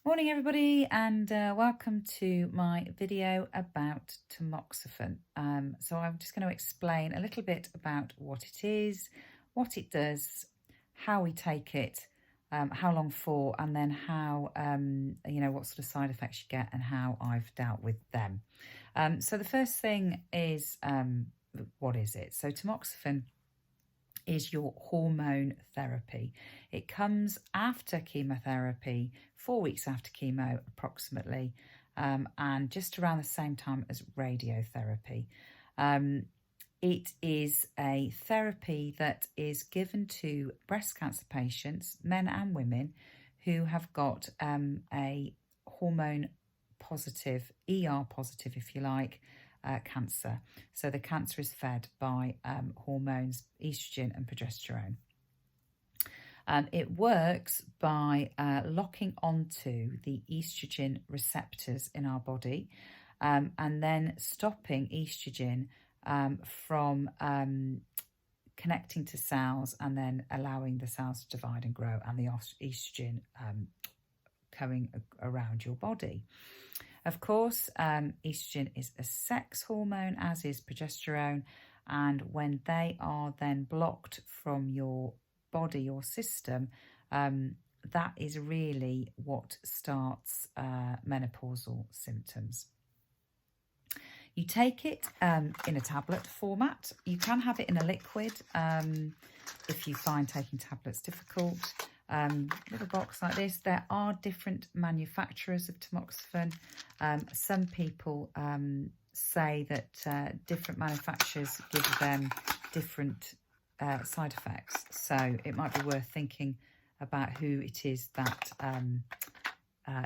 Morning everybody, and welcome to my video about tamoxifen. So I'm just going to explain a little bit about what it is, what it does, how we take it, how long for, and then how, what sort of side effects you get and how I've dealt with them. So the first thing is, what is it? So tamoxifen is your hormone therapy. It comes after chemotherapy, 4 weeks after chemo approximately, and just around the same time as radiotherapy. It is a therapy that is given to breast cancer patients, men and women, who have got a hormone positive, ER positive if you like, cancer. So the cancer is fed by hormones, estrogen and progesterone. It works by locking onto the estrogen receptors in our body and then stopping estrogen from connecting to cells and then allowing the cells to divide and grow and the estrogen going around your body. Of course, estrogen is a sex hormone, as is progesterone, and when they are then blocked from your body or system, that is really what starts menopausal symptoms. You take it in a tablet format. You can have it in a liquid if you find taking tablets difficult. Little box like this. There are different manufacturers of tamoxifen. Some people say that different manufacturers give them different side effects, so it might be worth thinking about who it is that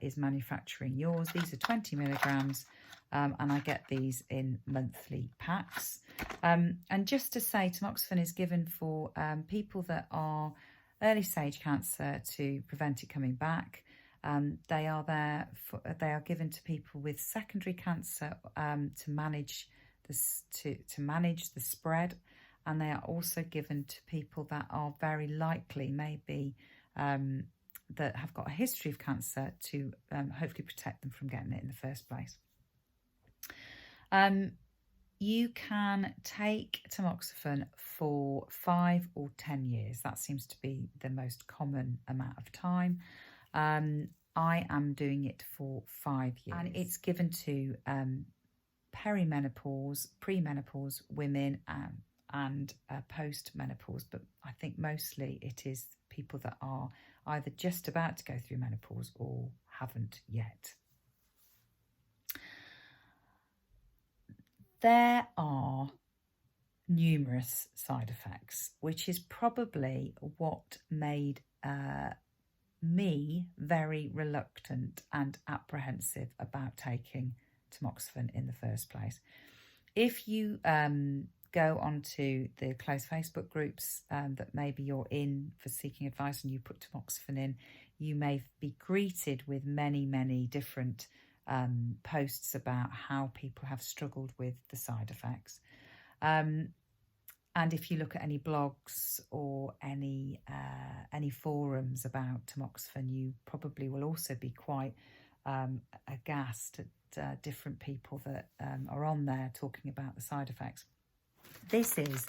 is manufacturing yours. These are 20 milligrams and I get these in monthly packs. And just to say, tamoxifen is given for people that are early stage cancer to prevent it coming back. They are given to people with secondary cancer to manage the spread, and they are also given to people that are very likely, maybe that have got a history of cancer, to hopefully protect them from getting it in the first place. You can take tamoxifen for 5 or 10 years. That seems to be the most common amount of time. I am doing it for 5 years. And it's given to perimenopause, premenopause women and post-menopause. But I think mostly it is people that are either just about to go through menopause or haven't yet. There are numerous side effects, which is probably what made me very reluctant and apprehensive about taking tamoxifen in the first place. If you go onto the closed Facebook groups that maybe you're in for seeking advice and you put tamoxifen in, you may be greeted with many, many different posts about how people have struggled with the side effects. And if you look at any blogs or any forums about tamoxifen, you probably will also be quite aghast at different people that are on there talking about the side effects. This is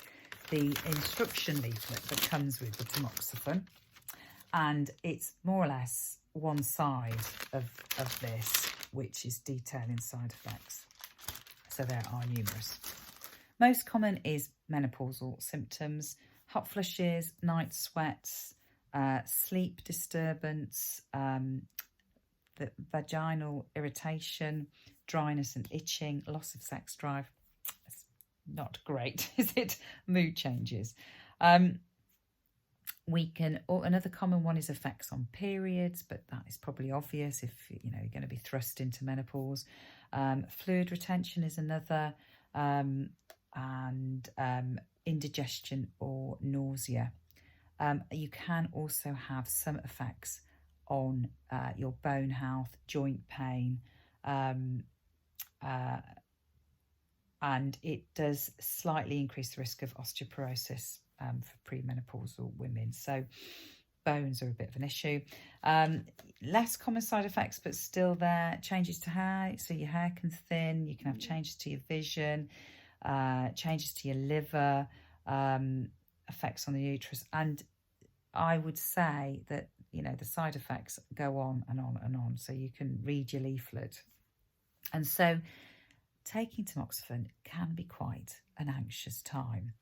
the instruction leaflet that comes with the tamoxifen, and it's more or less one side of this, which is detailing side effects. So there are numerous. Most common is menopausal symptoms: hot flushes, night sweats, sleep disturbance, the vaginal irritation, dryness and itching, loss of sex drive. It's not great, is it? Mood changes. Another common one is effects on periods, but that is probably obvious if you're going to be thrust into menopause. Fluid retention is another, and indigestion or nausea. You can also have some effects on your bone health, joint pain, and it does slightly increase the risk of osteoporosis for premenopausal women. So bones are a bit of an issue. Less common side effects, but still there. Changes to hair, so your hair can thin. You can have changes to your vision, changes to your liver, effects on the uterus. And I would say that, the side effects go on and on and on. So you can read your leaflet. And so taking tamoxifen can be quite an anxious time.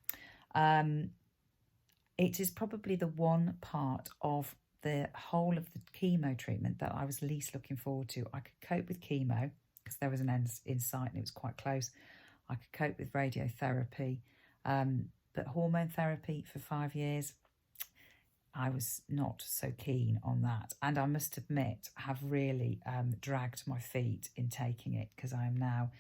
It is probably the one part of the whole of the chemo treatment that I was least looking forward to. I could cope with chemo because there was an end in sight and it was quite close. I could cope with radiotherapy, but hormone therapy for 5 years, I was not so keen on that. And I must admit, have really dragged my feet in taking it, because I am now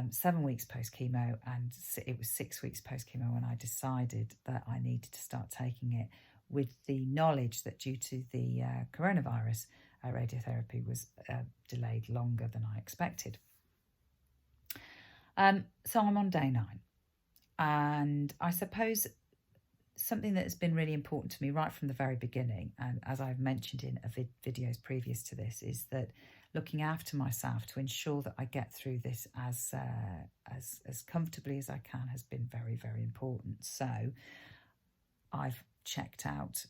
7 weeks post-chemo, and it was 6 weeks post-chemo when I decided that I needed to start taking it, with the knowledge that due to the coronavirus, radiotherapy was delayed longer than I expected. So I'm on day 9. And I suppose something that has been really important to me right from the very beginning, and as I've mentioned in videos previous to this, is that looking after myself to ensure that I get through this as comfortably as I can has been very, very important. So I've checked out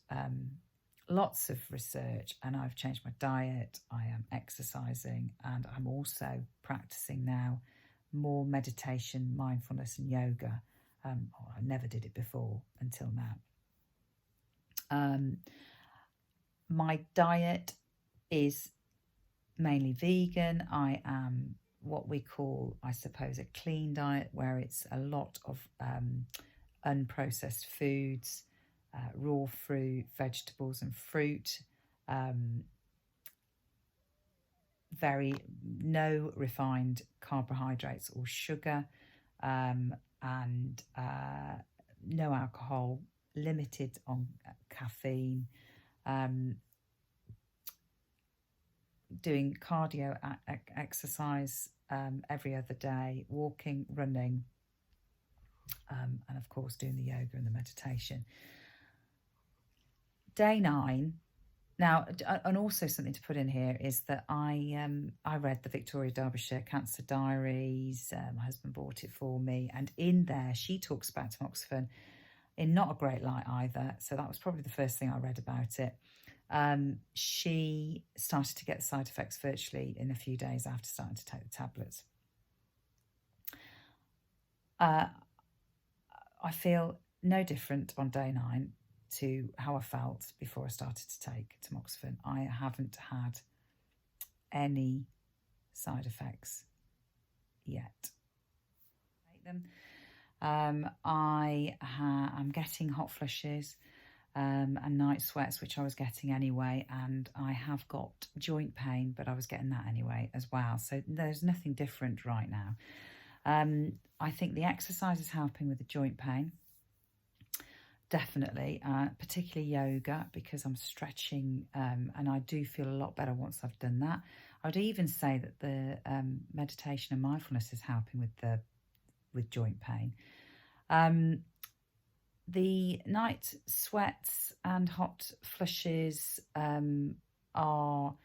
lots of research, and I've changed my diet. I am exercising, and I'm also practicing now more meditation, mindfulness and yoga. I never did it before until now. My diet is mainly vegan. I am what we call, I suppose, a clean diet, where it's a lot of unprocessed foods, raw fruit, vegetables and fruit, no refined carbohydrates or sugar, and no alcohol, limited on caffeine, doing cardio exercise every other day, walking, running, and of course doing the yoga and the meditation. Day 9. Now, and also something to put in here is that I read the Victoria Derbyshire Cancer Diaries. My husband bought it for me, and in there she talks about tamoxifen in not a great light either. So that was probably the first thing I read about it. She started to get side effects virtually in a few days after starting to take the tablets. I feel no different on day 9 to how I felt before I started to take tamoxifen. I haven't had any side effects yet. I'm getting hot flushes and night sweats, which I was getting anyway, and I have got joint pain, but I was getting that anyway as well. So there's nothing different right now. I think the exercise is helping with the joint pain. Definitely, particularly yoga, because I'm stretching, and I do feel a lot better once I've done that. I'd even say that the meditation and mindfulness is helping with joint pain. The night sweats and hot flushes are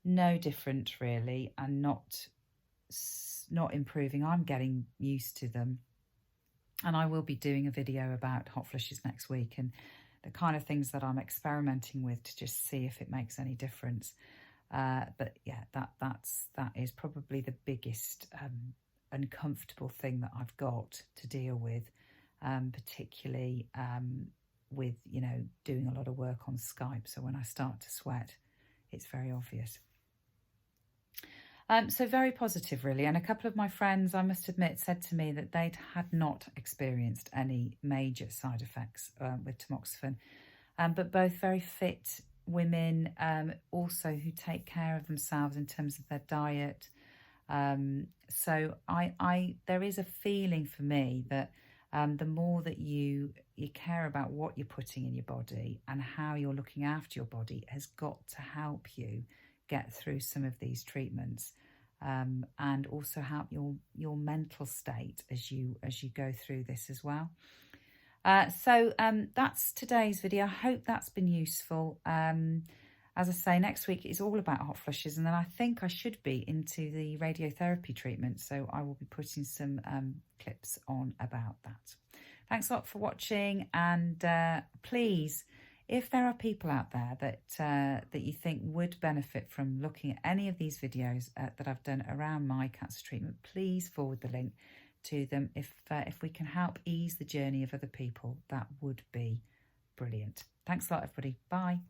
no different really, and not improving. I'm getting used to them. And I will be doing a video about hot flushes next week, and the kind of things that I'm experimenting with to just see if it makes any difference. But yeah, that is probably the biggest uncomfortable thing that I've got to deal with, particularly with, doing a lot of work on Skype. So when I start to sweat, it's very obvious. So very positive, really. And a couple of my friends, I must admit, said to me that they'd had not experienced any major side effects with tamoxifen, but both very fit women, also who take care of themselves in terms of their diet. So there is a feeling for me that the more that you care about what you're putting in your body and how you're looking after your body has got to help you get through some of these treatments, and also help your mental state as you go through this as well. That's today's video. I hope that's been useful. As I say, next week is all about hot flushes, and then I think I should be into the radiotherapy treatment, so I will be putting some clips on about that. Thanks a lot for watching, and please, if there are people out there that you think would benefit from looking at any of these videos that I've done around my cancer treatment, please forward the link to them. If we can help ease the journey of other people, that would be brilliant. Thanks a lot, everybody. Bye.